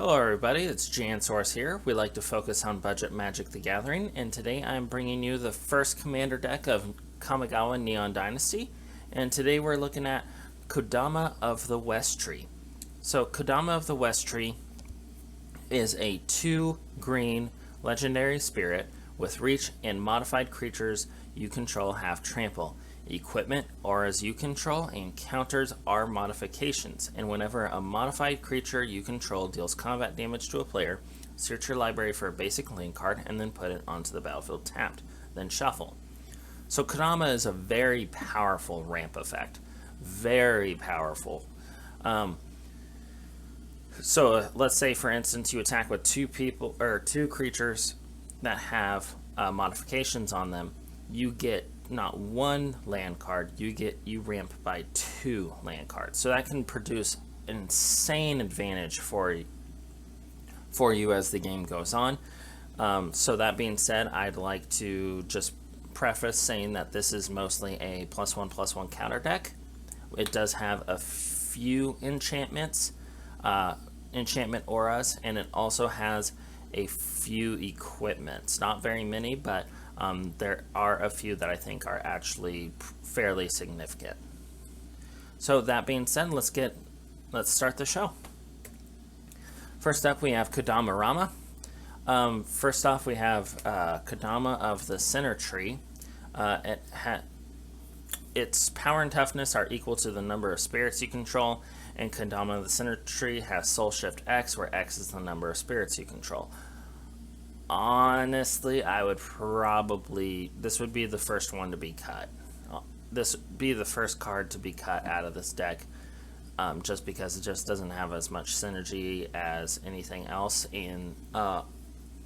Hello everybody, it's Jansource here. We like to focus on budget Magic the Gathering, and today I'm bringing you the first commander deck of Kamigawa Neon Dynasty, and today we're looking at Kodama of the West Tree. So Kodama of the West Tree is a 2-green legendary spirit with reach, and modified creatures you control have trample. Equipment, auras you control, and counters are modifications. And whenever a modified creature you control deals combat damage to a player, search your library for a basic land card and then put it onto the battlefield tapped. Then shuffle. So Kodama is a very powerful ramp effect. Very powerful. So let's say, for instance, you attack with two creatures that have modifications on them. You get not one land card, you ramp by 2 land cards. So that can produce an insane advantage for you as the game goes on. So that being said, I'd like to just preface saying that this is mostly a +1/+1 counter deck. It does have a few enchantments, enchantment auras, and it also has a few equipments. Not very many, but there are a few that I think are actually fairly significant. So that being said, let's start the show. First up, we have KODAMA-RAMA. First off, we have Kodama of the Center Tree. Its power and toughness are equal to the number of spirits you control, and Kodama of the Center Tree has Soul Shift X, where X is the number of spirits you control. Honestly, I would this would be the first one to be cut. This would be the first card to be cut out of this deck, just because it just doesn't have as much synergy as anything else. And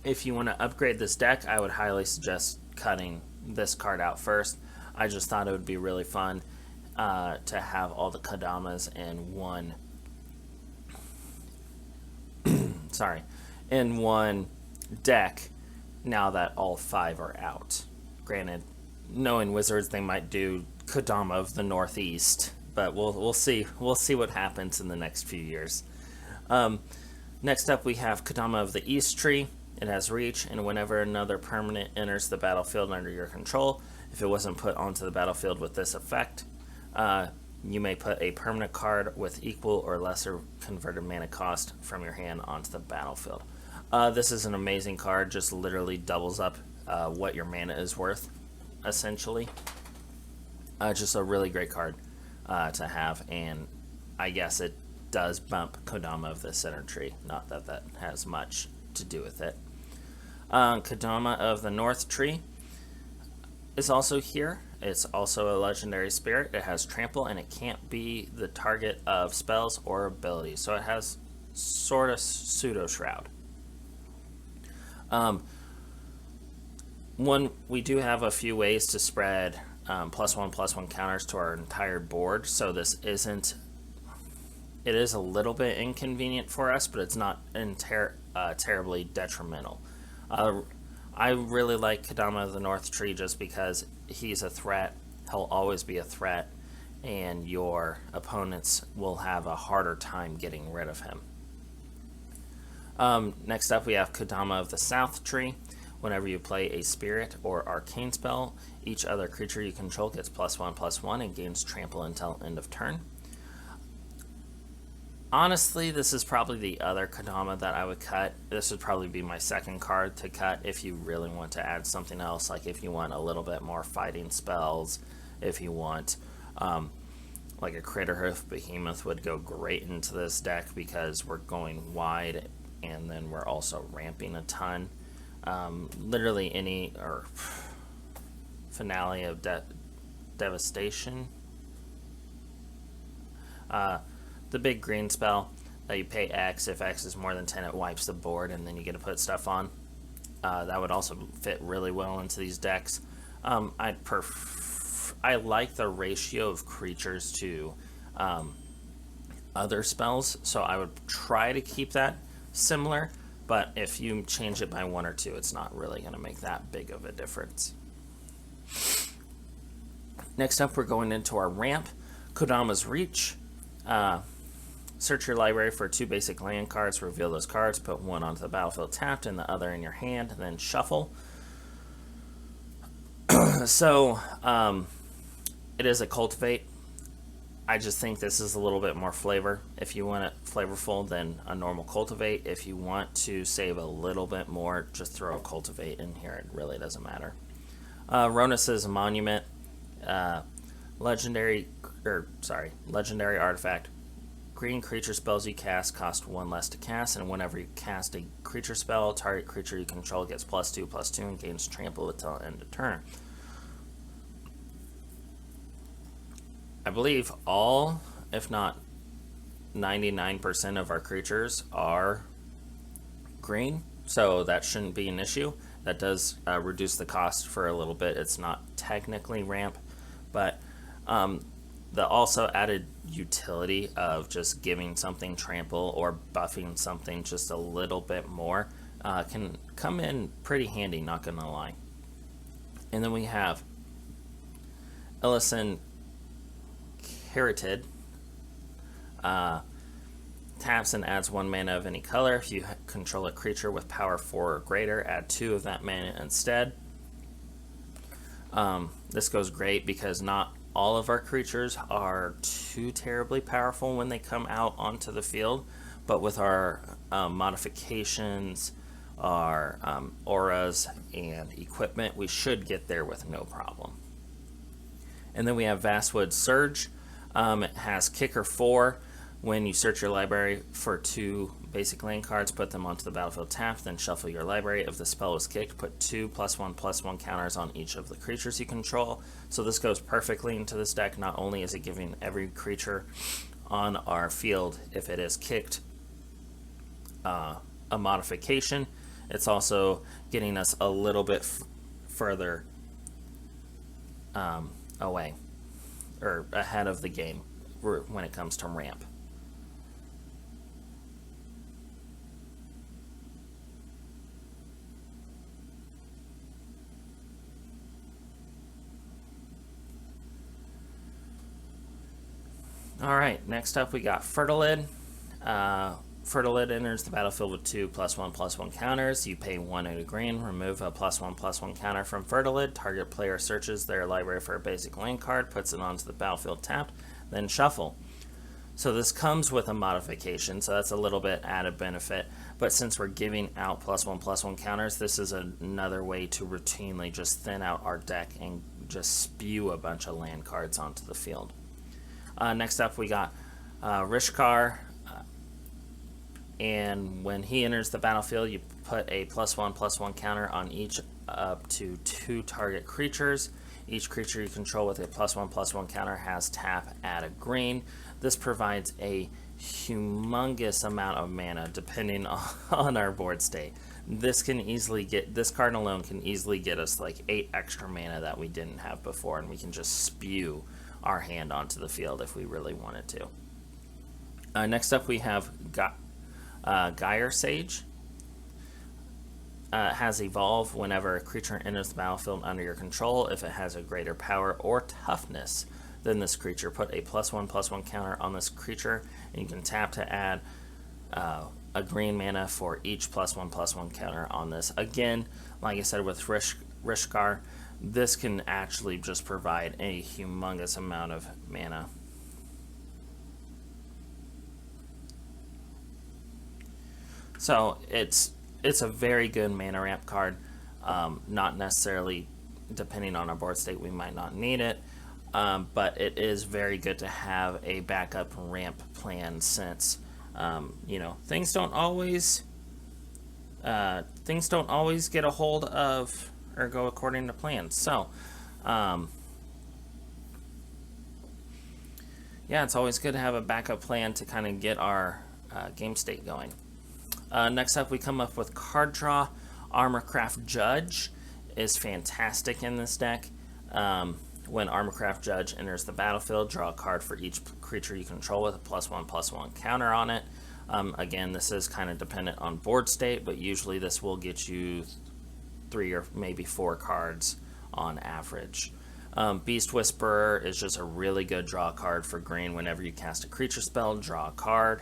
if you want to upgrade this deck, I would highly suggest cutting this card out first. I just thought it would be really fun to have all the Kodamas in one in one deck now that all 5 are out. Granted, knowing Wizards, they might do Kodama of the Northeast, but we'll see what happens in the next few years. Next up, we have Kodama of the East Tree. It has reach, and whenever another permanent enters the battlefield under your control, if it wasn't put onto the battlefield with this effect, you may put a permanent card with equal or lesser converted mana cost from your hand onto the battlefield. This is an amazing card, just literally doubles up what your mana is worth, essentially. Just a really great card to have, and I guess it does bump Kodama of the Center Tree. Not that that has much to do with it. Kodama of the North Tree is also here. It's also a legendary spirit. It has trample, and it can't be the target of spells or abilities. So it has sort of pseudo shroud. We do have a few ways to spread +1/+1 counters to our entire board, so this isn't. It is a little bit inconvenient for us, but it's not terribly detrimental. I really like Kodama of the North Tree just because he's a threat. He'll always be a threat, and your opponents will have a harder time getting rid of him. Next up, we have Kodama of the South Tree. Whenever you play a spirit or arcane spell, each other creature you control gets +1/+1 and gains trample until end of turn. Honestly, this is probably the other Kodama that I would cut. This would probably be my second card to cut if you really want to add something else, like if you want a little bit more fighting spells, if you want like a Critterhoof Behemoth would go great into this deck because we're going wide, and then we're also ramping a ton. Literally any, or Finale of Devastation. The big green spell that you pay X. If X is more than 10, it wipes the board, and then you get to put stuff on. That would also fit really well into these decks. I like the ratio of creatures to other spells, so I would try to keep that similar, but if you change it by 1 or 2, it's not really going to make that big of a difference. Next up, we're going into our ramp. Kodama's Reach. Search your library for 2 basic land cards, reveal those cards, put one onto the battlefield tapped and the other in your hand, and then shuffle. So, it is a cultivate. I just think this is a little bit more flavor. If you want it flavorful than a normal cultivate, if you want to save a little bit more, just throw a cultivate in here. It really doesn't matter. Ronus's Monument, legendary artifact. Green creature spells you cast cost 1 less to cast, and whenever you cast a creature spell, target creature you control gets +2/+2 and gains trample until end of turn. I believe all, if not 99% of our creatures are green, so that shouldn't be an issue. That does reduce the cost for a little bit. It's not technically ramp, but the also added utility of just giving something trample or buffing something just a little bit more can come in pretty handy, not gonna lie. And then we have Ellison Herited. Taps and adds 1 mana of any color. If you control a creature with power 4 or greater, add 2 of that mana instead. This goes great because not all of our creatures are too terribly powerful when they come out onto the field, but with our modifications, our auras, and equipment, we should get there with no problem. And then we have Vastwood Surge. It has Kicker 4. When you search your library for 2 basic land cards, put them onto the battlefield tapped, then shuffle your library. If the spell was kicked, put 2 +1/+1 counters on each of the creatures you control. So this goes perfectly into this deck. Not only is it giving every creature on our field, if it is kicked, a modification, it's also getting us a little bit further away, or ahead of the game when it comes to ramp. Alright, next up we got Fertilid. Fertilid enters the battlefield with 2 +1/+1 counters. You pay 1 and a green, remove a +1/+1 counter from Fertilid. Target player searches their library for a basic land card, puts it onto the battlefield tapped, then shuffle. So this comes with a modification, so that's a little bit added benefit. But since we're giving out +1/+1 counters, this is another way to routinely just thin out our deck and just spew a bunch of land cards onto the field. Next up we got Rishkar, and when he enters the battlefield, you put a +1/+1 counter on each up to 2 target creatures. Each creature you control with a +1/+1 counter has tap, add a green. This provides a humongous amount of mana depending on our board state. This card alone can easily get us like 8 extra mana that we didn't have before, and we can just spew our hand onto the field if we really wanted to. Next up we have Gyre Sage. Has evolve whenever a creature enters the battlefield under your control. If it has a greater power or toughness than this creature, put a +1/+1 counter on this creature, and you can tap to add a green mana for each +1/+1 counter on this. Again, like I said with Rishkar, this can actually just provide a humongous amount of mana. So it's a very good mana ramp card. Not necessarily, depending on our board state, we might not need it, but it is very good to have a backup ramp plan since things don't always get a hold of or go according to plan. So yeah, it's always good to have a backup plan to kind of get our game state going. Next up, we come up with card draw. Armorcraft Judge is fantastic in this deck. When Armorcraft Judge enters the battlefield, draw a card for each creature you control with a +1/+1 counter on it. Again, this is kind of dependent on board state, but usually this will get you 3 or maybe 4 cards on average. Beast Whisperer is just a really good draw card for green. Whenever you cast a creature spell, draw a card.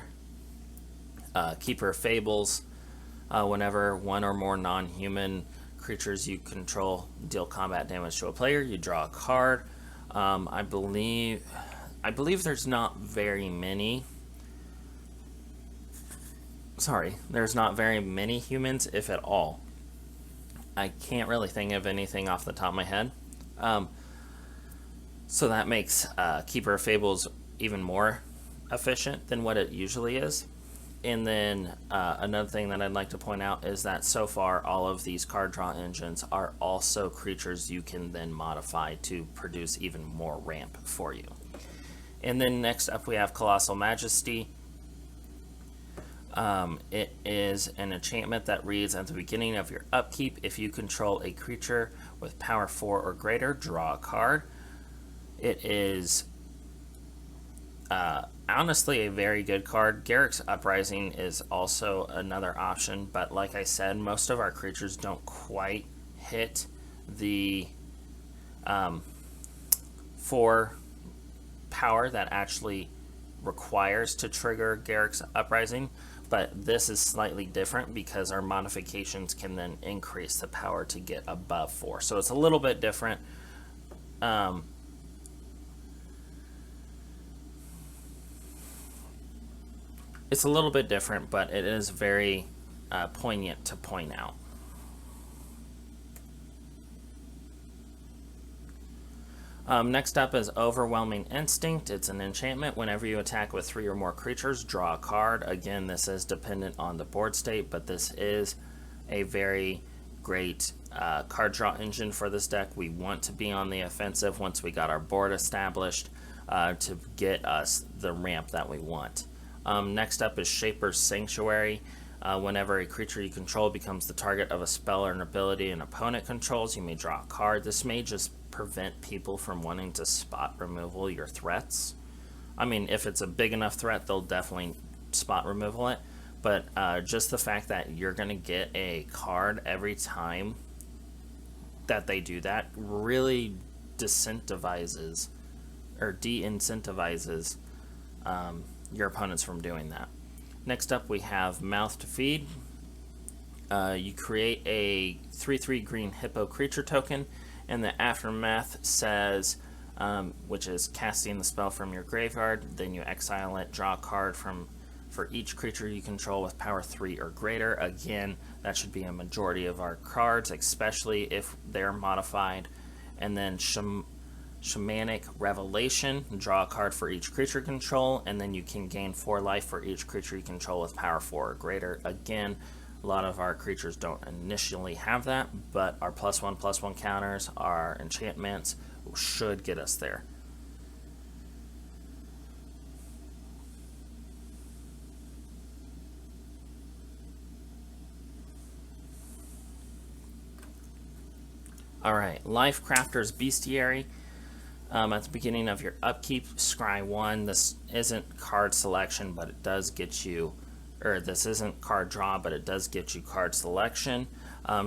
Keeper of Fables, whenever one or more non-human creatures you control deal combat damage to a player, you draw a card. I believe there's not very many. Sorry, there's not very many humans, if at all. I can't really think of anything off the top of my head. So that makes Keeper of Fables even more efficient than what it usually is. And then another thing that I'd like to point out is that so far all of these card draw engines are also creatures you can then modify to produce even more ramp for you. And then next up we have Colossal Majesty. It is an enchantment that reads, at the beginning of your upkeep, if you control a creature with power 4 or greater, draw a card. It is honestly a very good card. Garruk's Uprising is also another option, but like I said, most of our creatures don't quite hit the 4 power that actually requires to trigger Garruk's Uprising. But this is slightly different because our modifications can then increase the power to get above 4. So it's a little bit different. It's a little bit different, but it is very poignant to point out. Next up is Overwhelming Instinct. It's an enchantment. Whenever you attack with 3 or more creatures, draw a card. Again, this is dependent on the board state, but this is a very great card draw engine for this deck. We want to be on the offensive once we got our board established to get us the ramp that we want. Next up is Shaper's Sanctuary. Whenever a creature you control becomes the target of a spell or an ability an opponent controls, you may draw a card. This may just prevent people from wanting to spot removal your threats. I mean, if it's a big enough threat, they'll definitely spot removal it. But just the fact that you're going to get a card every time that they do that really de-incentivizes your opponents from doing that. Next up we have Mouth to Feed. You create a 3/3 green hippo creature token, and the aftermath says, which is casting the spell from your graveyard, then you exile it, draw a card for each creature you control with power 3 or greater. Again, that should be a majority of our cards, especially if they're modified. And then Shamanic Revelation, draw a card for each creature control, and then you can gain 4 life for each creature you control with power 4 or greater. Again, a lot of our creatures don't initially have that, but our +1/+1 counters, our enchantments, should get us there. Alright, Life Crafter's Bestiary. At the beginning of your upkeep, scry 1. This isn't card selection, but it does get you, or this isn't card draw, but it does get you card selection.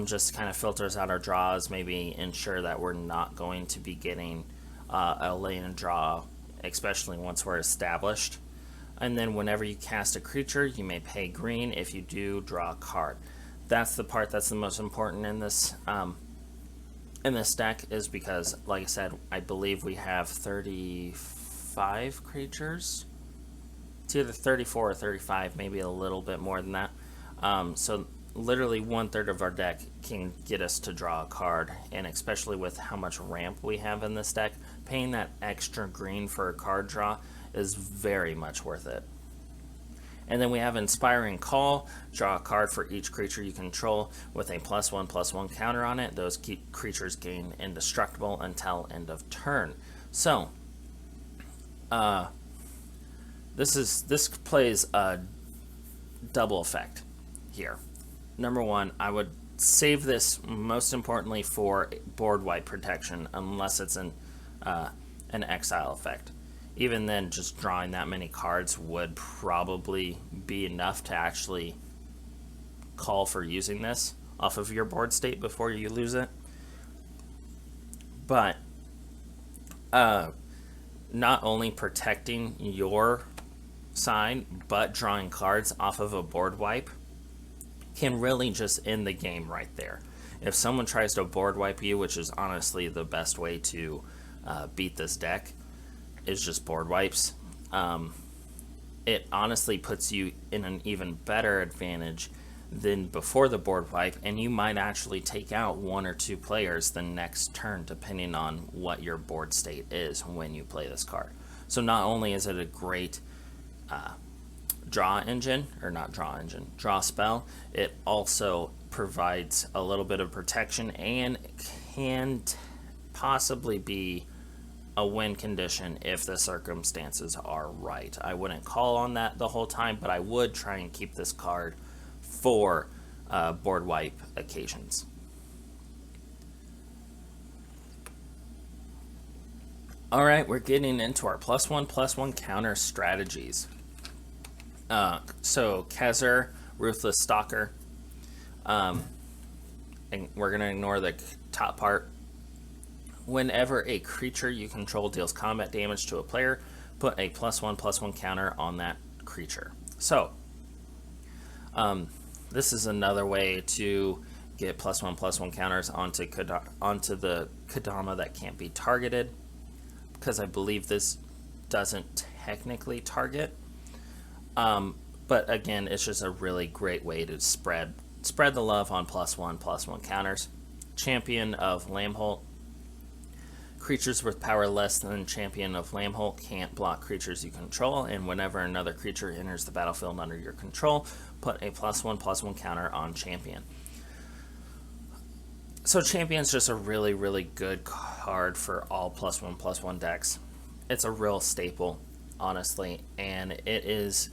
Just kind of filters out our draws, maybe ensure that we're not going to be getting a lane draw, especially once we're established. And then whenever you cast a creature, you may pay green. If you do, draw a card. That's the part that's the most important in this deck, is because, like I said, I believe we have 35 creatures. It's either 34 or 35, maybe a little bit more than that. So literally 1/3 of our deck can get us to draw a card, and especially with how much ramp we have in this deck, paying that extra green for a card draw is very much worth it. And then we have Inspiring Call. Draw a card for each creature you control with a +1/+1 counter on it. Those creatures gain indestructible until end of turn. So, this plays a double effect here. Number one, I would save this most importantly for board wipe protection, unless it's an exile effect. Even then, just drawing that many cards would probably be enough to actually call for using this off of your board state before you lose it. But Not only protecting your side, but drawing cards off of a board wipe can really just end the game right there. If someone tries to board wipe you, which is honestly the best way to beat this deck, is just board wipes. It honestly puts you in an even better advantage than before the board wipe, and you might actually take out 1 or 2 players the next turn, depending on what your board state is when you play this card. So not only is it a great draw spell, it also provides a little bit of protection and can possibly be a win condition if the circumstances are right. I wouldn't call on that the whole time, but I would try and keep this card for board wipe occasions. Alright, we're getting into our +1/+1 counter strategies. So Kezer, Ruthless Stalker. And we're going to ignore the top part. Whenever a creature you control deals combat damage to a player, put a +1/+1 counter on that creature. So, this is another way to get +1/+1 counters onto the Kodama that can't be targeted, because I believe this doesn't technically target. But again, it's just a really great way to spread the love on +1/+1 counters. Champion of Lamholt. Creatures with power less than Champion of Lamholt can't block creatures you control, and whenever another creature enters the battlefield under your control, put a +1/+1 counter on Champion. So Champion's just a really, really good card for all +1/+1 decks. It's a real staple, honestly, and it is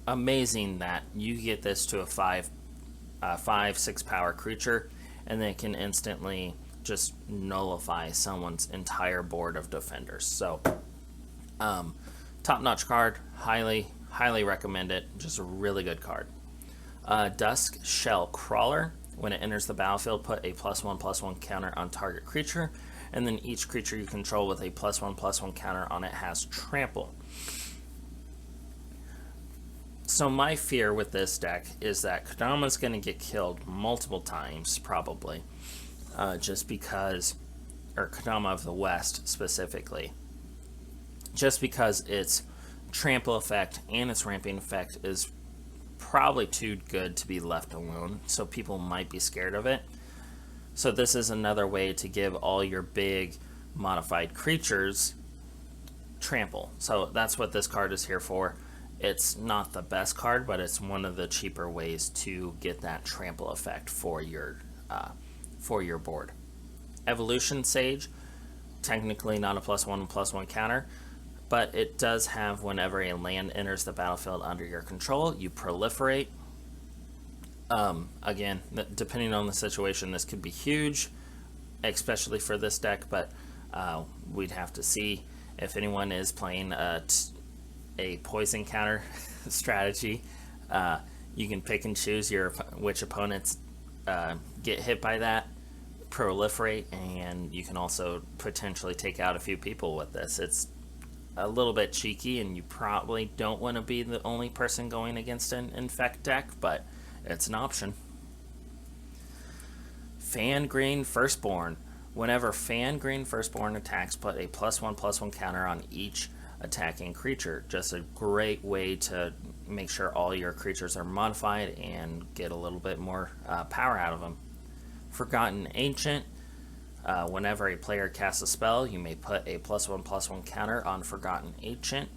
amazing that you get this to a 5/6 power creature, and they can instantly just nullify someone's entire board of defenders. So, top-notch card. Highly recommend it. Just a really good card. Dusk Shell Crawler. When it enters the battlefield, put a +1/+1 counter on target creature, and then each creature you control with a +1/+1 counter on it has trample. So my fear with this deck is that Kodama's going to get killed multiple times, probably. Just because, or Kodama of the West specifically, just because its trample effect and its ramping effect is probably too good to be left alone, so people might be scared of it. So this is another way to give all your big modified creatures trample. So that's what this card is here for. It's not the best card, but it's one of the cheaper ways to get that trample effect for your board. Evolution Sage, technically not a +1/+1 counter, but it does have whenever a land enters the battlefield under your control, you proliferate. Again, depending on the situation, this could be huge, especially for this deck, but we'd have to see if anyone is playing a poison counter strategy. You can pick and choose which opponents get hit by that, proliferate, and you can also potentially take out a few people with this. It's a little bit cheeky, and you probably don't want to be the only person going against an infect deck, but it's an option. Fangreen Firstborn. Whenever Fangreen Firstborn attacks, put a +1/+1 counter on each attacking creature. Just a great way to make sure all your creatures are modified and get a little bit more power out of them. Forgotten Ancient. Whenever a player casts a spell, you may put a +1/+1 counter on Forgotten Ancient.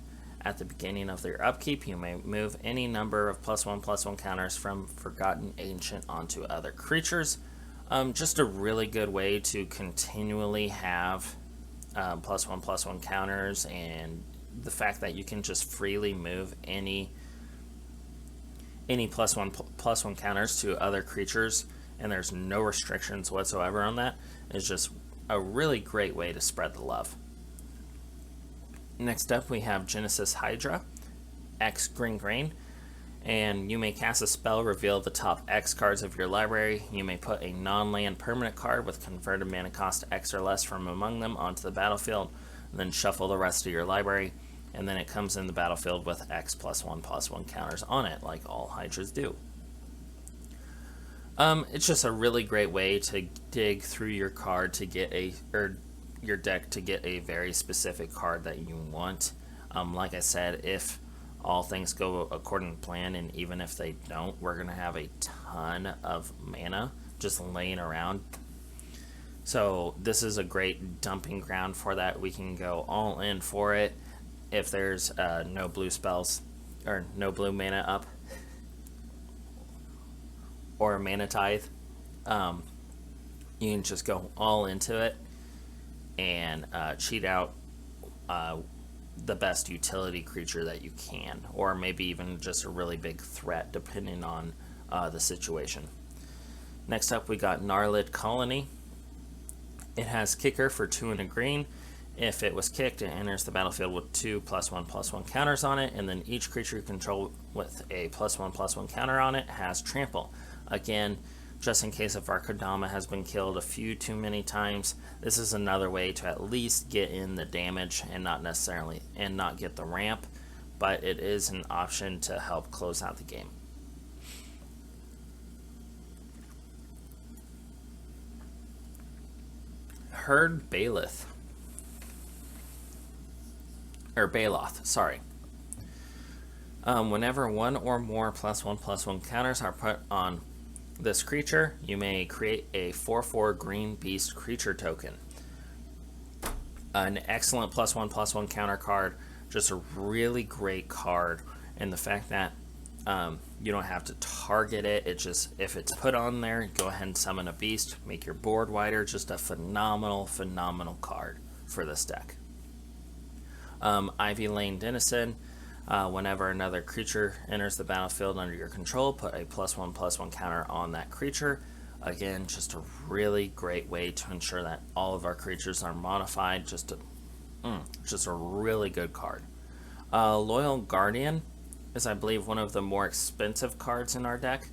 At the beginning of their upkeep, you may move any number of +1/+1 counters from Forgotten Ancient onto other creatures. Just a really good way to continually have +1/+1 counters, and the fact that you can just freely move any +1/+1 counters to other creatures, and there's no restrictions whatsoever on that, is just a really great way to spread the love. Next up, we have Genesis Hydra, X green, And you may cast a spell, reveal the top X cards of your library. You may put a non-land permanent card with converted mana cost X or less from among them onto the battlefield, and then shuffle the rest of your library. And then it comes in the battlefield with X +1/+1 counters on it, like all Hydras do. It's just a really great way to dig through your card to get your deck to get a very specific card that you want. Like I said, if all things go according to plan, and even if they don't, we're going to have a ton of mana just laying around. So this is a great dumping ground for that. We can go all in for it if there's no blue spells or no blue mana up or a mana tithe. You can just go all into it and cheat out the best utility creature that you can, or maybe even just a really big threat depending on the situation. Next up, we got Gnarlid Colony. It has kicker for 2 and a green. If it was kicked, it enters the battlefield with 2 +1/+1 counters on it, and then each creature you control with a +1/+1 counter on it has trample. Again, just in case if our Kodama has been killed a few too many times, this is another way to at least get in the damage and not get the ramp, but it is an option to help close out the game. Herd Baloth. Sorry. Whenever one or more +1/+1 counters are put on this creature, you may create a 4/4 green beast creature token. An excellent +1/+1 counter card, just a really great card, and the fact that you don't have to target it. It just, if it's put on there, go ahead and summon a beast, make your board wider. Just a phenomenal card for this deck. Ivy Lane Denizen. Whenever another creature enters the battlefield under your control, put a +1/+1 counter on that creature. Again, just a really great way to ensure that all of our creatures are modified. Just a really good card. Loyal Guardian is, I believe, one of the more expensive cards in our deck.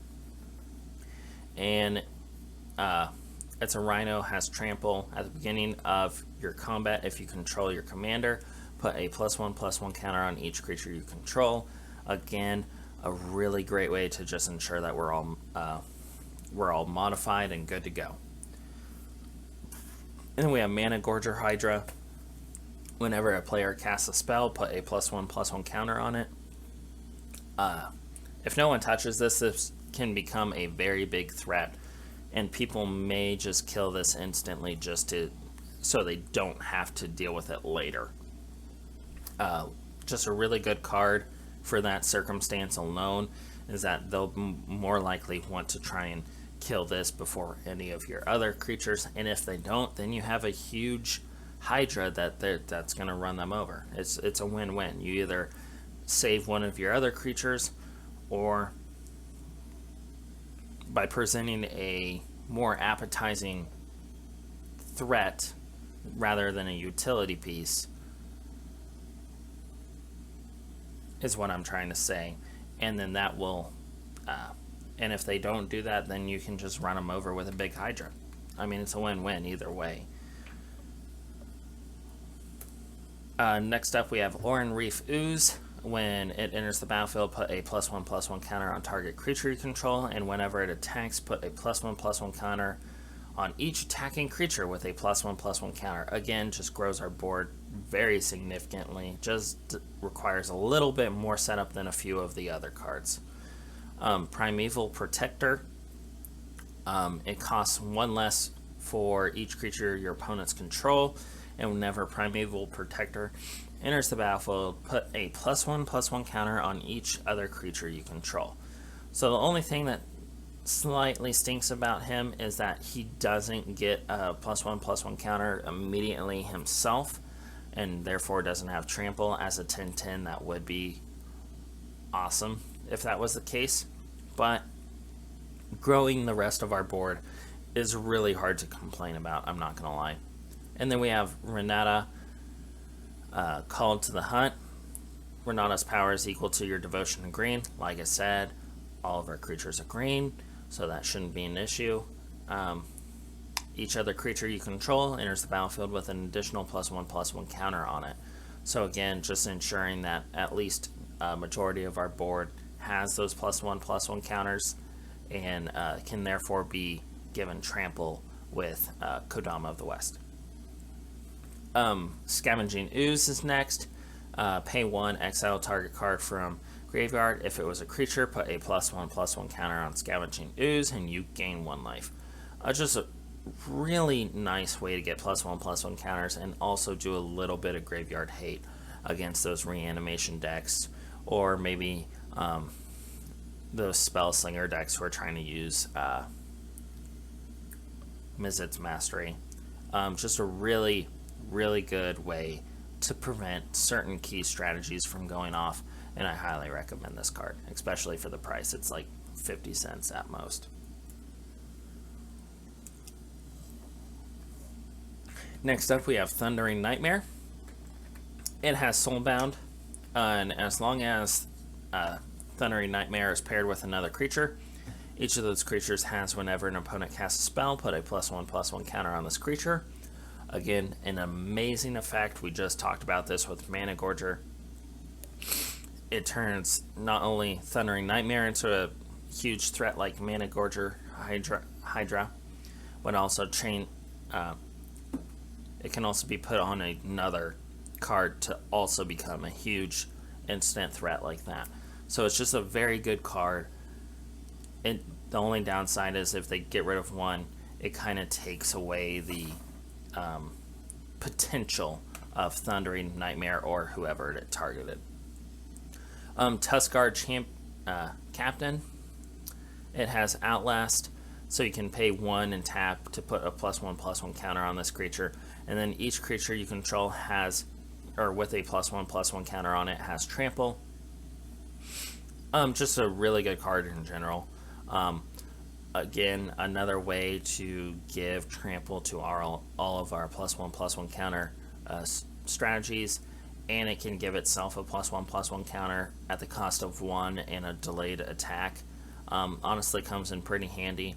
And it's a Rhino, has trample. At the beginning of your combat, if you control your commander, put a +1/+1 counter on each creature you control. Again, a really great way to just ensure that we're all modified and good to go. And then we have Mana Gorger Hydra. Whenever a player casts a spell, put a +1/+1 counter on it. If no one touches this, this can become a very big threat, and people may just kill this instantly so they don't have to deal with it later. Just a really good card for that circumstance alone, is that they'll more likely want to try and kill this before any of your other creatures, and if they don't, then you have a huge Hydra that's going to run them over. It's a win-win. You either save one of your other creatures, or by presenting a more appetizing threat rather than a utility piece, is what I'm trying to say. And then that will and if they don't do that, then you can just run them over with a big Hydra. I mean, it's a win-win either way. Next up, we have Oran Reef Ooze. When it enters the battlefield, put a +1/+1 counter on target creature you control, and whenever it attacks, put a +1/+1 counter on each attacking creature with a +1/+1 counter. Again, just grows our board very significantly. Just requires a little bit more setup than a few of the other cards. Primeval Protector. It costs 1 less for each creature your opponents control, and whenever Primeval Protector enters the battlefield, put a +1/+1 counter on each other creature you control. So the only thing that slightly stinks about him is that he doesn't get a +1/+1 counter immediately himself, and therefore doesn't have trample. As a 10/10, that would be awesome if that was the case, but growing the rest of our board is really hard to complain about, I'm not gonna lie. And then we have Renata, Called to the Hunt. Renata's power is equal to your devotion to green. Like I said, all of our creatures are green, so that shouldn't be an issue. Each other creature you control enters the battlefield with an additional +1/+1 counter on it. So again, just ensuring that at least a majority of our board has those +1/+1 counters, and can therefore be given trample with Kodama of the West. Scavenging Ooze is next. Pay 1, exile target card from graveyard. If it was a creature, put a +1/+1 counter on Scavenging Ooze, and you gain 1 life. Just a really nice way to get +1/+1 counters, and also do a little bit of graveyard hate against those reanimation decks, or maybe those spell slinger decks who are trying to use Mizzet's Mastery. Just a really good way to prevent certain key strategies from going off, and I highly recommend this card, especially for the price. It's like 50 cents at most. Next up, we have Thundering Nightmare. It has Soulbound, and as long as Thundering Nightmare is paired with another creature, each of those creatures has, whenever an opponent casts a spell, put a +1/+1 counter on this creature. Again, an amazing effect. We just talked about this with Mana Gorger. It turns not only Thundering Nightmare into a huge threat like Mana Gorger Hydra, but also it can also be put on another card to also become a huge instant threat like that. So it's just a very good card. The only downside is if they get rid of one, it kind of takes away the potential of Thundering Nightmare or whoever it targeted. Tuskar Captain. It has Outlast, so you can pay 1 and tap to put a +1/+1 counter on this creature, and then each creature you control has, or with a +1/+1 counter on it, has Trample. Just a really good card in general. Again, another way to give Trample to all of our +1/+1 counter strategies, and it can give itself a +1/+1 counter at the cost of 1 and a delayed attack. Honestly, comes in pretty handy,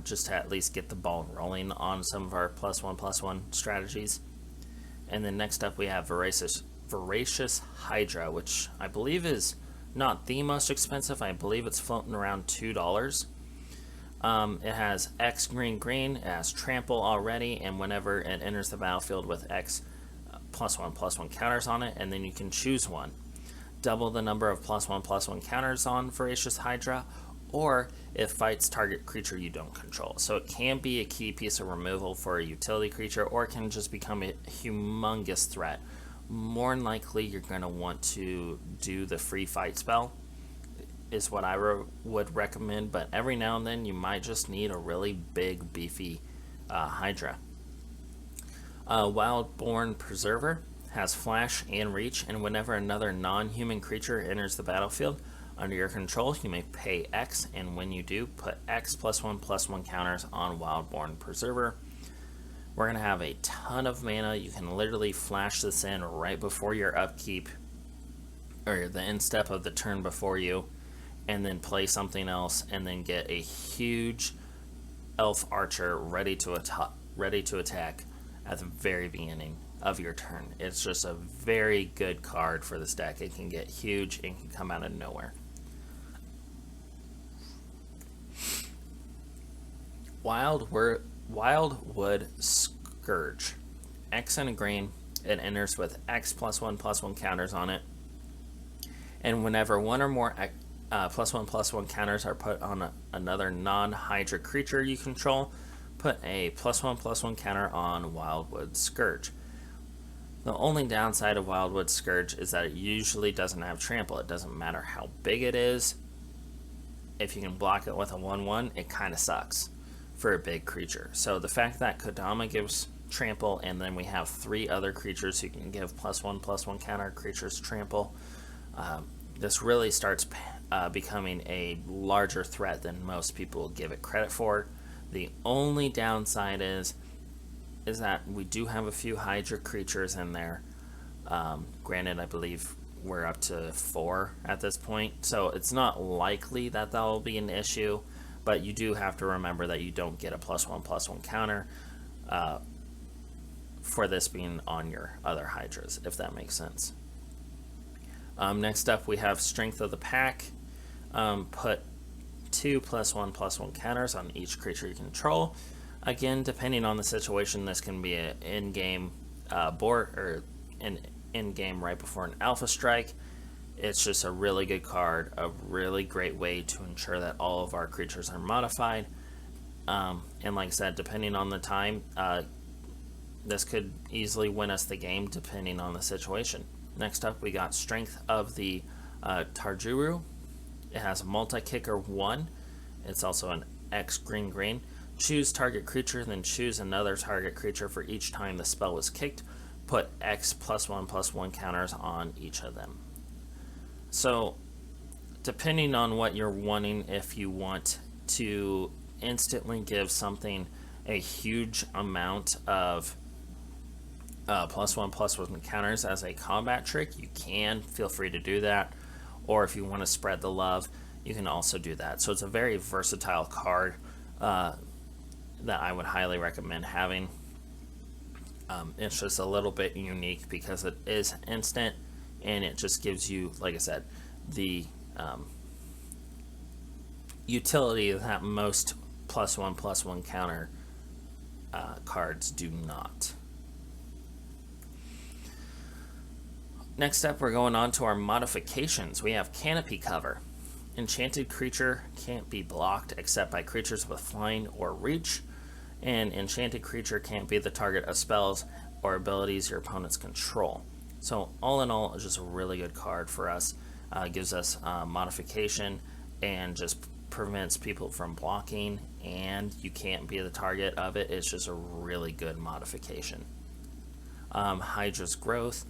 just to at least get the ball rolling on some of our +1/+1 strategies. And then next up, we have Voracious Hydra, which I believe is not the most expensive. I believe it's floating around $2. It has X green, it has Trample already, and whenever it enters the battlefield with X +1/+1 counters on it, and then you can choose one. Double the number of +1/+1 counters on Voracious Hydra, or it fights target creature you don't control. So it can be a key piece of removal for a utility creature, or it can just become a humongous threat. More than likely, you're going to want to do the free fight spell, is what I would recommend, but every now and then you might just need a really big, beefy Hydra. Wildborn Preserver has Flash and Reach, and whenever another non-human creature enters the battlefield under your control, you may pay X, and when you do, put X +1/+1 counters on Wildborn Preserver. We're going to have a ton of mana. You can literally flash this in right before your upkeep, or the end step of the turn before you, and then play something else, and then get a huge elf archer ready to attack at the very beginning of your turn. It's just a very good card for this deck. It can get huge and can come out of nowhere. Wildwood Scourge. X and a green. It enters with X +1/+1 counters on it. And whenever one or more +1/+1 counters are put on another non-Hydra creature you control, put a +1/+1 counter on Wildwood Scourge. The only downside of Wildwood Scourge is that it usually doesn't have Trample. It doesn't matter how big it is. If you can block it with a 1/1, it kind of sucks for a big creature. So the fact that Kodama gives Trample, and then we have 3 other creatures who can give +1/+1 counter creatures Trample, this really starts becoming a larger threat than most people give it credit for. The only downside is that we do have a few Hydra creatures in there. Granted, I believe we're up to 4 at this point, so it's not likely that will be an issue, but you do have to remember that you don't get a +1/+1 counter for this being on your other Hydras, if that makes sense. Next up, we have Strength of the Pack. Put 2 +1/+1 counters on each creature you control. Again, depending on the situation, this can be an in-game board or an in-game right before an Alpha Strike. It's just a really good card, a really great way to ensure that all of our creatures are modified. And like I said, depending on the time, this could easily win us the game depending on the situation. Next up, we got Strength of the Tarjuru. It has a multi-kicker 1. It's also an X green. Choose target creature, then choose another target creature for each time the spell was kicked. Put X +1/+1 counters on each of them. So, depending on what you're wanting, if you want to instantly give something a huge amount of +1/+1 counters as a combat trick, you can feel free to do that. Or if you want to spread the love, you can also do that. So it's a very versatile card that I would highly recommend having. It's just a little bit unique because it is instant, and it just gives you, like I said, the utility that most +1/+1 counter cards do not. Next up, we're going on to our modifications. We have Canopy Cover. Enchanted creature can't be blocked except by creatures with flying or reach. And enchanted creature can't be the target of spells or abilities your opponents control. So all in all, it's just a really good card for us. Gives us modification and just prevents people from blocking, and you can't be the target of it. It's just a really good modification. Hydra's Growth.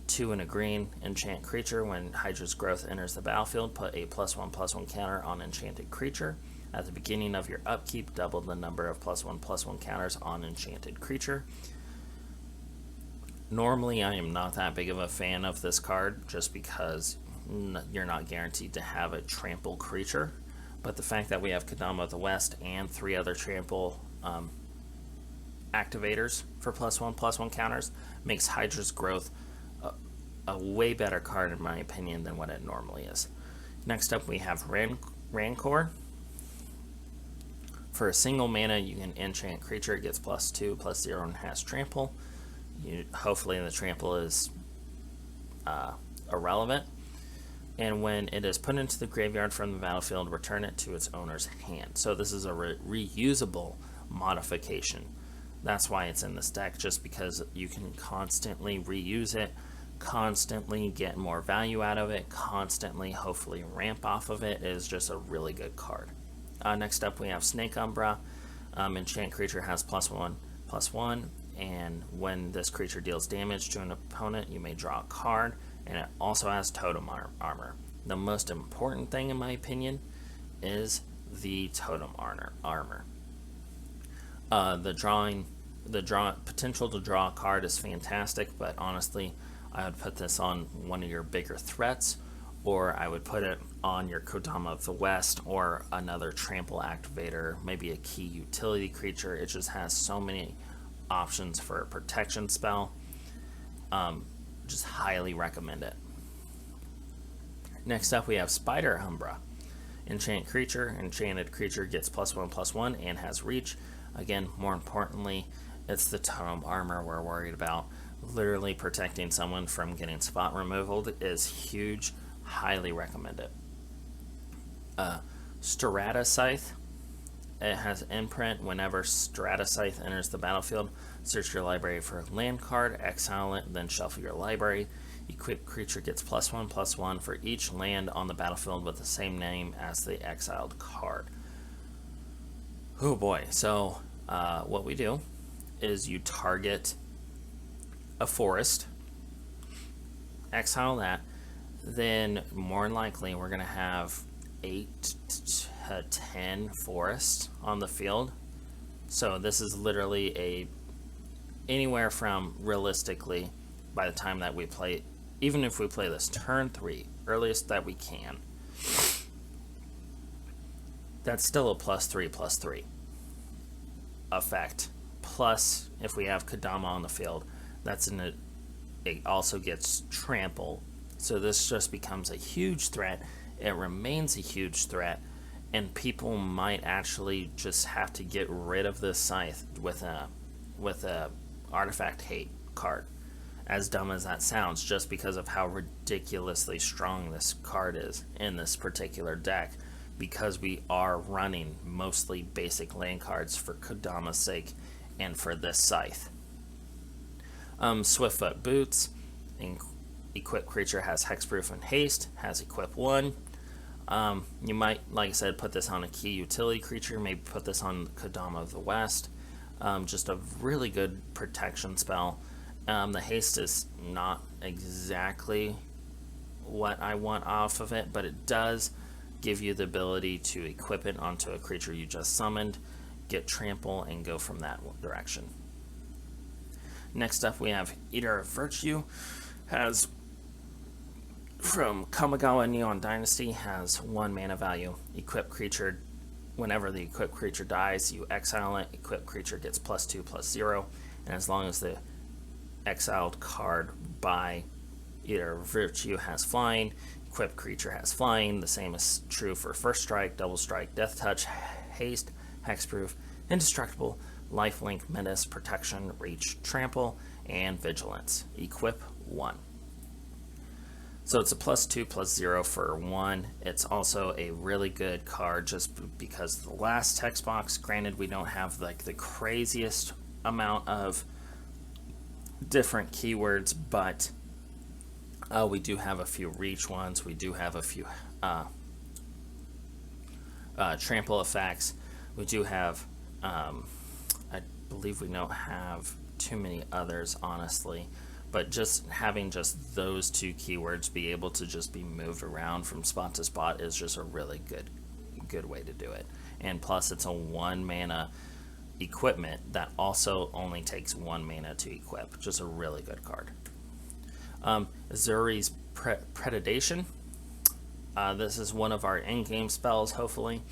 2 and a green, enchant creature. When Hydra's Growth enters the battlefield, put a +1/+1 counter on enchanted creature. At the beginning of your upkeep, double the number of +1/+1 counters on enchanted creature. Normally, I am not that big of a fan of this card just because you're not guaranteed to have a trample creature. But the fact that we have Kodama of the West and 3 other trample activators for +1/+1 counters makes Hydra's Growth a way better card in my opinion than what it normally is. Next up, we have Rancor. For a single mana, you can enchant creature. It gets +2/+0 and has trample. Hopefully the trample is irrelevant. And when it is put into the graveyard from the battlefield, return it to its owner's hand. So this is a reusable modification. That's why it's in this deck, just because you can constantly reuse it, constantly get more value out of it, constantly hopefully ramp off of it. It is just a really good card. Next up, we have Snake Umbra. Enchant creature has +1/+1, and when this creature deals damage to an opponent, you may draw a card, and it also has totem armor. The most important thing, in my opinion, is the totem armor. The potential to draw a card is fantastic, but honestly, I would put this on one of your bigger threats, or I would put it on your Kodama of the West or another trample activator, maybe a key utility creature. It just has so many options for a protection spell. Just highly recommend it. Next up, we have Spider Umbra. Enchant creature. Enchanted creature gets +1/+1 and has reach. Again, more importantly, it's the totem armor we're worried about. Literally protecting someone from getting spot removal is huge. Highly recommend it. Strata Scythe. It has imprint. Whenever Strata Scythe enters the battlefield, search your library for a land card, exile it, then shuffle your library. Equipped creature gets +1/+1 for each land on the battlefield with the same name as the exiled card. Oh boy. So what we do is you target a forest, exile that, then more than likely we're going to have 8 to 10 forests on the field. So this is literally anywhere from, realistically, by the time that we play even if we play this turn 3, earliest that we can, that's still a +3/+3 effect. Plus, if we have Kodama on the field, it also gets trample. So this just becomes a huge threat. It remains a huge threat, and people might actually just have to get rid of this scythe with a artifact hate card. As dumb as that sounds, just because of how ridiculously strong this card is in this particular deck, because we are running mostly basic land cards for Kodama's sake and for this scythe. Swiftfoot Boots, equip creature has hexproof and haste, has equip 1. You might, like I said, put this on a key utility creature, maybe put this on Kodama of the West. Just a really good protection spell. The haste is not exactly what I want off of it, but it does give you the ability to equip it onto a creature you just summoned, get trample, and go from that direction. Next up, we have Eater of Virtue. Has, from Kamigawa Neon Dynasty, has 1 mana value. Equip creature, whenever the equipped creature dies, you exile it. Equipped creature gets +2/+0, and as long as the exiled card by Eater of Virtue has flying, equipped creature has flying. The same is true for First Strike, Double Strike, Death Touch, Haste, Hexproof, Indestructible, Lifelink, Menace, Protection, Reach, Trample, and Vigilance. Equip 1. So it's a +2/+0 for 1. It's also a really good card just because the last text box, granted we don't have like the craziest amount of different keywords, but we do have a few reach ones. We do have a few trample effects. We do have, I believe we don't have too many others, honestly, but just having just those 2 keywords be able to just be moved around from spot to spot is just a really good way to do it. And plus, it's a 1 mana equipment that also only takes 1 mana to equip. Just a really good card. Zuri's Predation. This is one of our in-game spells, hopefully.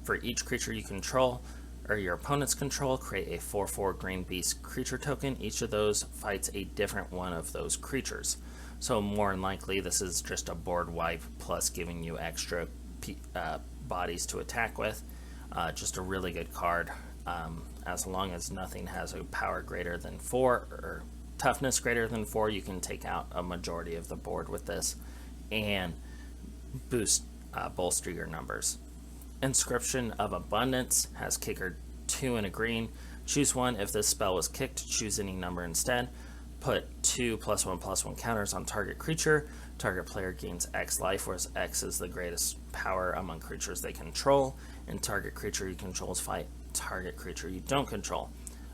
For each creature you control or your opponents control, create a 4/4 green beast creature token. Each of those fights a different one of those creatures. So more than likely, this is just a board wipe plus giving you extra bodies to attack with. Just a really good card. As long as nothing has a power greater than 4 or toughness greater than 4, you can take out a majority of the board with this and bolster your numbers. Inscription of Abundance has kicker 2 and a green. Choose 1. If this spell was kicked, choose any number instead. Put 2 +1/+1 counters on target creature. Target player gains X life, whereas X is the greatest power among creatures they control, and target creature you control fight target creature you don't control.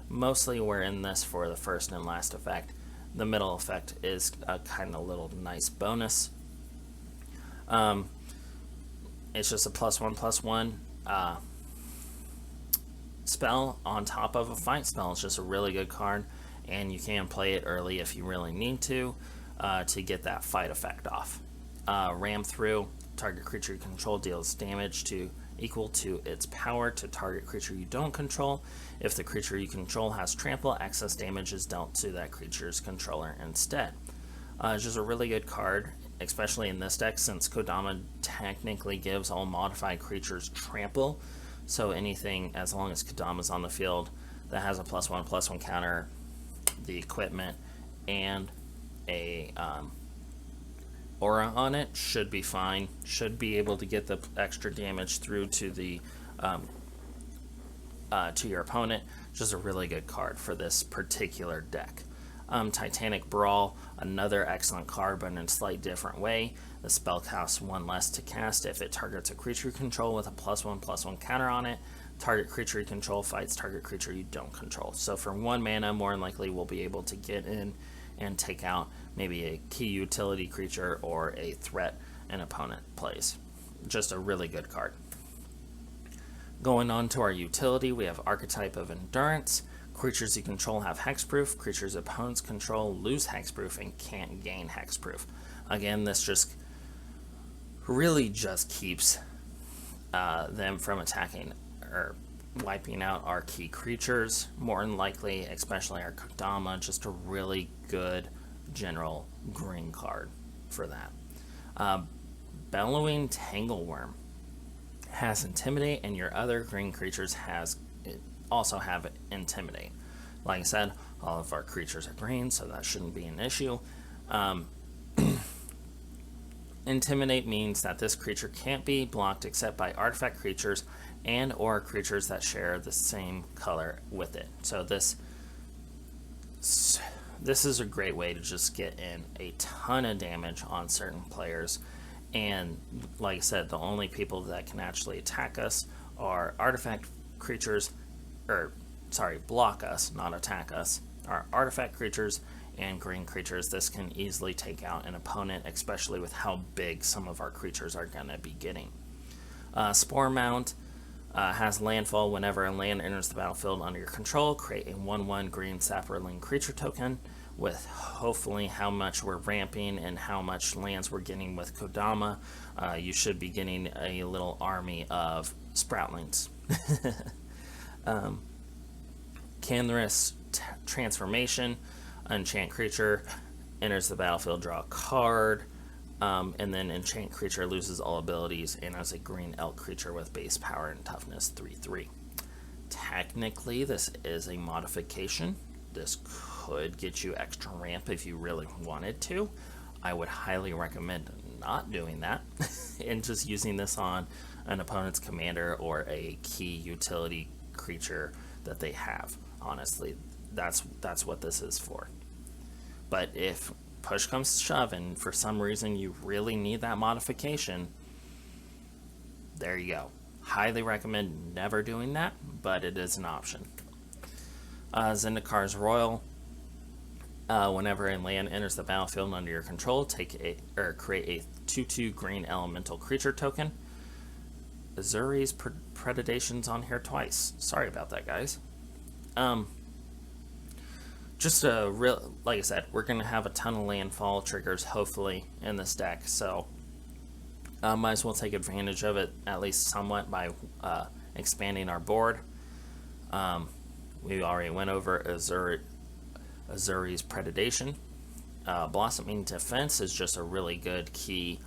Mostly we're in this for the first and last effect. The middle effect is a kind of little nice bonus. It's just a +1/+1 spell on top of a fight spell. It's just a really good card, and you can play it early if you really need to get that fight effect off. Ram through. Target creature you control deals damage equal to its power to target creature you don't control. If the creature you control has trample, excess damage is dealt to that creature's controller instead. It's just a really good card, especially in this deck, since Kodama technically gives all modified creatures trample. So anything, as long as Kodama's on the field, that has a +1/+1 counter, the equipment, and a aura on it should be fine. Should be able to get the extra damage through to the to your opponent. Just a really good card for this particular deck. Titanic Brawl, another excellent card, but in a slight different way. The spell costs 1 less to cast if it targets a creature you control with a +1/+1 counter on it. Target creature you control fights target creature you don't control. So for 1 mana, more than likely we'll be able to get in and take out maybe a key utility creature or a threat an opponent plays. Just a really good card. Going on to our utility, we have Archetype of Endurance. Creatures you control have hexproof. Creatures opponents control lose hexproof and can't gain hexproof. Again, this just really just keeps them from attacking or wiping out our key creatures, more than likely, especially our Kodama. Just a really good general green card for that. Bellowing Tangleworm has Intimidate, and your other green creatures also have Intimidate. Like I said, all of our creatures are green, so that shouldn't be an issue. Intimidate means that this creature can't be blocked except by artifact creatures and or creatures that share the same color with it. So this is a great way to just get in a ton of damage on certain players. And like I said, the only people that can actually attack us are artifact creatures, block us, not attack us, are artifact creatures and green creatures. This can easily take out an opponent, especially with how big some of our creatures are going to be getting. Spore Mound has landfall. Whenever a land enters the battlefield under your control, create a 1/1 green sapperling creature token. With hopefully how much we're ramping and how much lands we're getting with Kodama, you should be getting a little army of Sproutlings. Canthus Transformation. Enchant creature enters the battlefield, draw a card, and then enchant creature loses all abilities and as a green elk creature with base power and toughness 3/3. Technically, this is a modification. This could get you extra ramp if you really wanted to. I would highly recommend not doing that and just using this on an opponent's commander or a key utility creature that they have. Honestly, that's what this is for. But if push comes to shove and for some reason you really need that modification, there you go. Highly recommend never doing that, but it is an option. Zendikar Royal. Whenever a land enters the battlefield under your control, create a 2/2 green elemental creature token. Azuri's Predation's on here twice. Sorry about that, guys. Just a real, like I said, we're gonna have a ton of landfall triggers hopefully in this deck, so might as well take advantage of it at least somewhat by expanding our board. We already went over Azuri's Predation. Blossoming Defense is just a really good key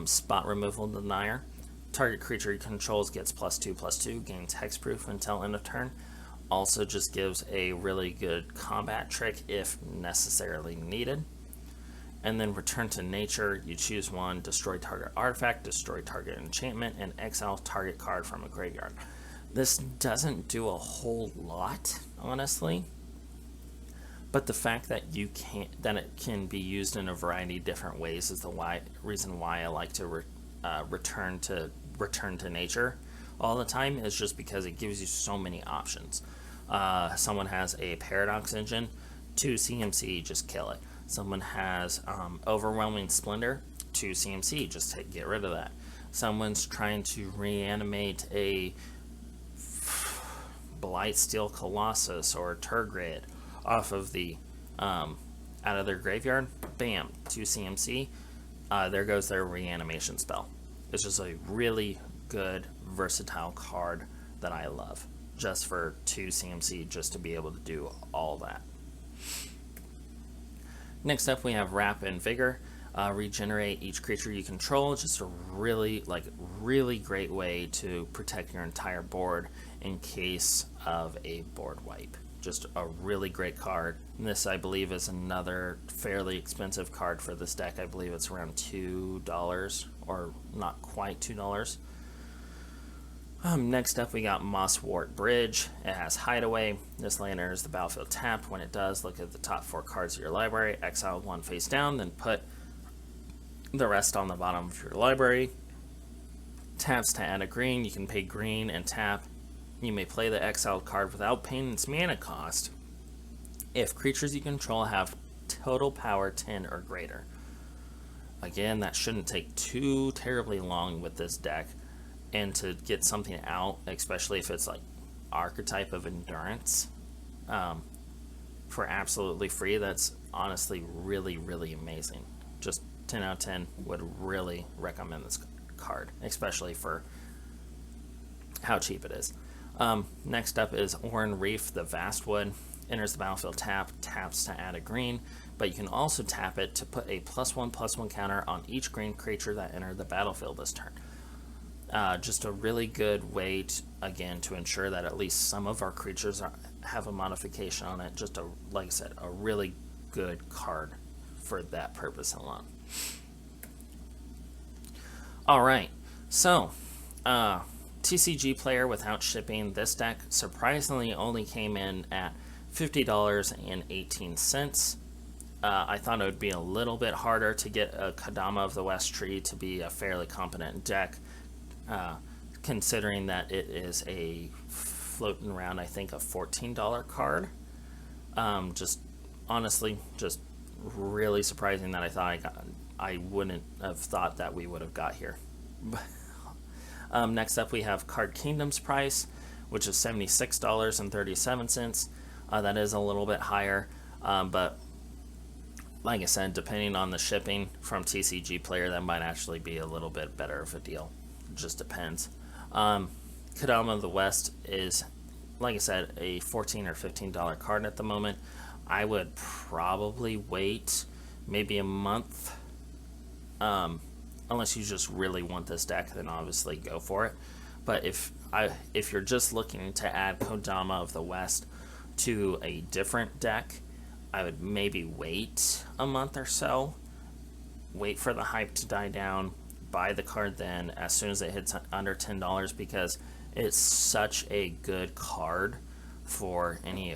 spot removal denier. Target creature he controls gets +2/+2, gains hexproof until end of turn. Also just gives a really good combat trick if necessarily needed. And then Return to Nature, you choose one, destroy target artifact, destroy target enchantment, and exile target card from a graveyard. This doesn't do a whole lot, honestly, but the fact that it can be used in a variety of different ways is the reason why I like to return to nature all the time, is just because it gives you so many options. Someone has a Paradox Engine, 2 CMC, just kill it. Someone has Overwhelming Splendor, 2 CMC, just get rid of that. Someone's trying to reanimate a Blightsteel Colossus or Turgid off of the out of their graveyard, bam, 2 CMC, there goes their reanimation spell. It's just a really good versatile card that I love, just for 2 CMC, just to be able to do all that. Next up we have Wrap and Vigor. Regenerate each creature you control. Just a really great way to protect your entire board in case of a board wipe. Just a really great card. This, I believe, is another fairly expensive card for this deck. I believe it's around $2, or not quite $2. Next up we got Mosswort Bridge. It has Hideaway. This land enters the battlefield tapped. When it does, look at the top 4 cards of your library, exile 1 face down, then put the rest on the bottom of your library. Taps to add a green. You can pay green and tap. You may play the exiled card without paying its mana cost if creatures you control have total power 10 or greater. Again, that shouldn't take too terribly long with this deck, and to get something out, especially if it's like Archetype of Endurance, for absolutely free, that's honestly really, really amazing. Just 10 out of 10, would really recommend this card, especially for how cheap it is. Next up is Orin Reef, the Vastwood. Enters the battlefield taps to add a green, but you can also tap it to put a +1/+1 counter on each green creature that entered the battlefield this turn. Just a really good way, again, to ensure that at least some of our creatures have a modification on it. Just like I said, a really good card for that purpose alone. All right, so TCG player without shipping, this deck surprisingly only came in at $50.18. I thought it would be a little bit harder to get a Kodama of the West tree to be a fairly competent deck, considering that it is a floating around, I think, a $14 card. Just honestly, just really surprising that I wouldn't have thought that we would have got here. Next up, we have Card Kingdom's price, which is $76.37. That is a little bit higher, but like I said, depending on the shipping from TCG player, that might actually be a little bit better of a deal. It just depends. Kodama of the West is, like I said, a $14 or $15 card at the moment. I would probably wait maybe a month, unless you just really want this deck, then obviously go for it. But if you're just looking to add Kodama of the West to a different deck, I would maybe wait a month or so, wait for the hype to die down, buy the card then as soon as it hits under $10, because it's such a good card for any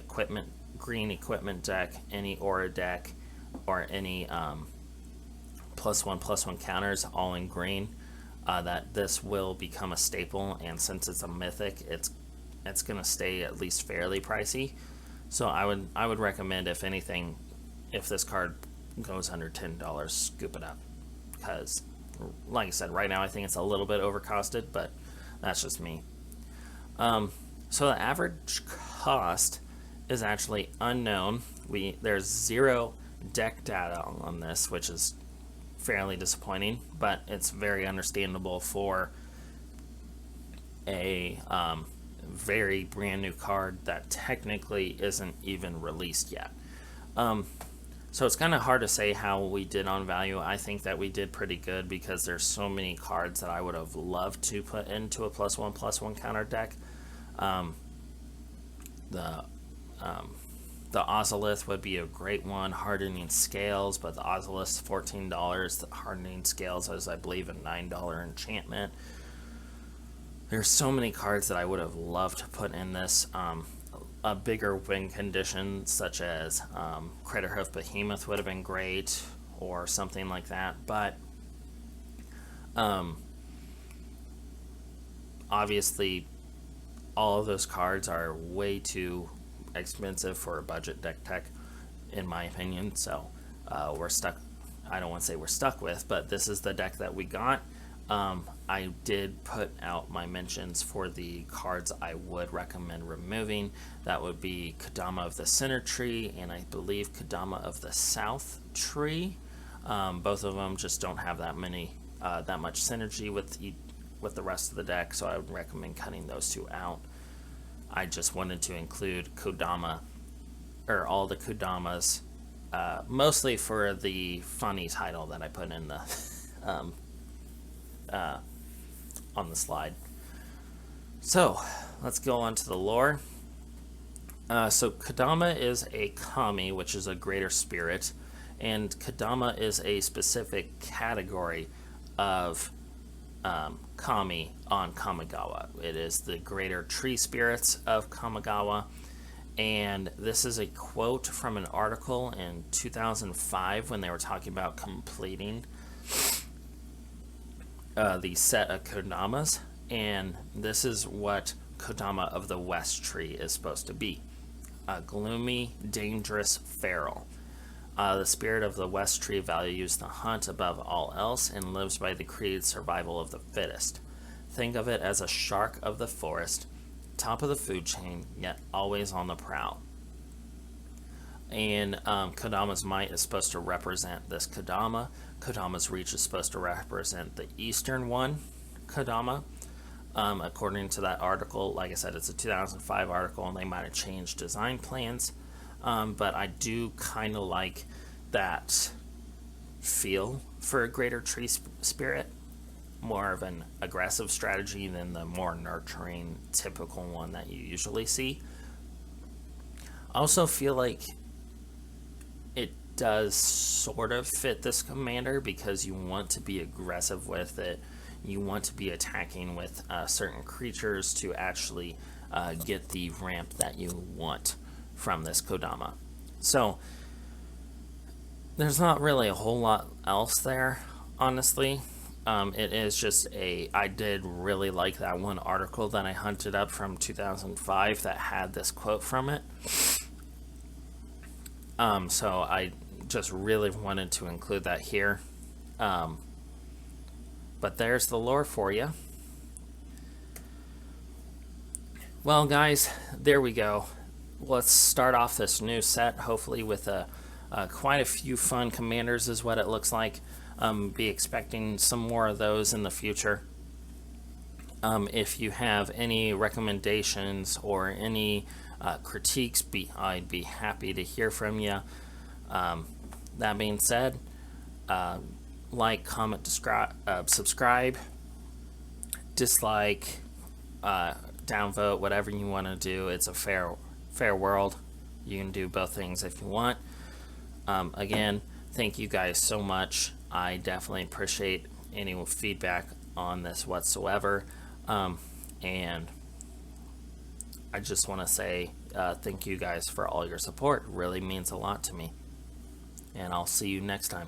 green equipment deck, any aura deck, or any +1/+1 counters all in green, that this will become a staple. And since it's a mythic, it's gonna stay at least fairly pricey. So I would recommend, if anything, if this card goes under $10, scoop it up, because like I said, right now I think it's a little bit overcosted, but that's just me. So the average cost is actually unknown. There's 0 deck data on this, which is fairly disappointing, but it's very understandable for a very brand new card that technically isn't even released yet. So it's kind of hard to say how we did on value. I think that we did pretty good, because there's so many cards that I would have loved to put into a +1/+1 counter deck. The Ozolith would be a great one. Hardening Scales, but the Ozolith's $14. The Hardening Scales is, I believe, a $9 enchantment. There's so many cards that I would have loved to put in this. A bigger win condition, such as Craterhoof Behemoth, would have been great, or something like that. But obviously, all of those cards are way too expensive for a budget deck tech, in my opinion. So we're stuck. I don't want to say we're stuck with, but this is the deck that we got. I did put out my mentions for the cards I would recommend removing. That would be Kodama of the Center Tree, and I believe Kodama of the South Tree. Both of them just don't have that much synergy with the rest of the deck, so I would recommend cutting those two out. I just wanted to include Kodama, or all the Kodamas, mostly for the funny title that I put in the on the slide. So let's go on to the lore. So Kodama is a kami, which is a greater spirit, and Kodama is a specific category of kami on Kamigawa. It is the greater tree spirits of Kamigawa, and this is a quote from an article in 2005 when they were talking about completing the set of Kodamas, and this is what Kodama of the West Tree is supposed to be. A gloomy, dangerous, feral. The spirit of the West Tree values the hunt above all else and lives by the creed survival of the fittest. Think of it as a shark of the forest, top of the food chain, yet always on the prowl. And Kodama's might is supposed to represent this Kodama. Kodama's reach is supposed to represent the eastern one, Kodama. According to that article, like I said, it's a 2005 article, and they might have changed design plans. But I do kind of like that feel for a greater tree spirit. More of an aggressive strategy than the more nurturing, typical one that you usually see. I also feel like it does sort of fit this commander because you want to be aggressive with it. You want to be attacking with certain creatures to actually get the ramp that you want from this Kodama. So there's not really a whole lot else there, honestly. It is just I did really like that one article that I hunted up from 2005 that had this quote from it. So I just really wanted to include that here. But there's the lore for you. Well, guys, there we go. Let's start off this new set, hopefully with quite a few fun commanders is what it looks like. Be expecting some more of those in the future. If you have any recommendations or any critiques, I'd be happy to hear from you. That being said, like, comment, subscribe, dislike, downvote, whatever you want to do. It's a fair world. You can do both things if you want. Again, thank you guys so much. I definitely appreciate any feedback on this whatsoever. And I just want to say thank you guys for all your support. It really means a lot to me. And I'll see you next time.